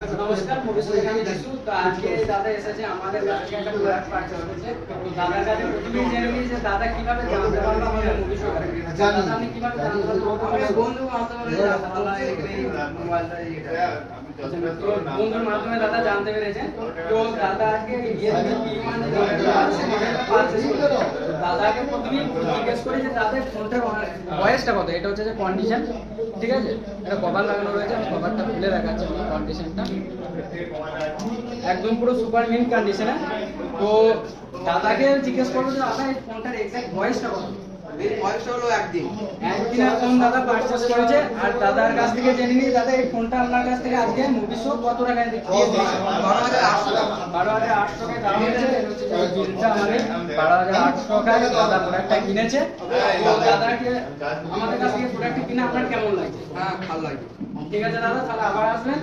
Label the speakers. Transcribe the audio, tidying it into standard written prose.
Speaker 1: নমস্কার, মুভিশোতে আমি যিশু। তো আজকে দাদা এসেছে আমাদের কাছে একটা প্রোডাক্ট পারচেজ হয়েছে। তো দাদার কাছে প্রথমেই জেনে নিই যে দাদা কিভাবে জানতে পারলো আমাদের মুভিশো করে। দাদা আপনি কিভাবে জানতে পারলো? আমার বন্ধুর মাধ্যমে দাদা এই মোবাইলটা তো বন্ধুর মাধ্যমে দাদা জানতে পেরেছে। তো দাদা আজকে রিয়েলমি P1 পারচেজ করেছে। দাদাকে প্রথমেই জিজ্ঞেস করি যে দাদা ফোনটার বয়সটা কত। এটা হচ্ছে যে কন্ডিশন, ঠিক আছে? এটা কভার লাগানো রয়েছে, আমি কভারটা খুলে দেখাচ্ছি কন্ডিশনটা একদম পুরো সুপার মিন্ট কন্ডিশনে। তো দাদাকে জিজ্ঞেস করবো যে দাদা এই ফোনটার এক্সাক্ট বয়সটা কত।
Speaker 2: বয়সটা হলো
Speaker 1: একদিনের ফোন দাদা পারচেজ করেছে। আর দাদার কাছ থেকে জেনে নিই দাদা এই ফোনটা আপনার কাছ থেকে আজকে মুভিশো কত টাকায় দিয়ে দিয়েছে? 12,800 টাকায় দাম হয়েছে। এটা হচ্ছে যে বিলটা আমাদের 12,800 টাকায় দাদা প্রোডাক্টটা কিনেছে। তো দাদাকে আমাদের কাছ থেকে প্রোডাক্টটা কিনে আপনার কেমন লাগছে?
Speaker 2: হ্যাঁ, ভালো লাগে।
Speaker 1: ঠিক আছে দাদা, তাহলে আবার আসবেন।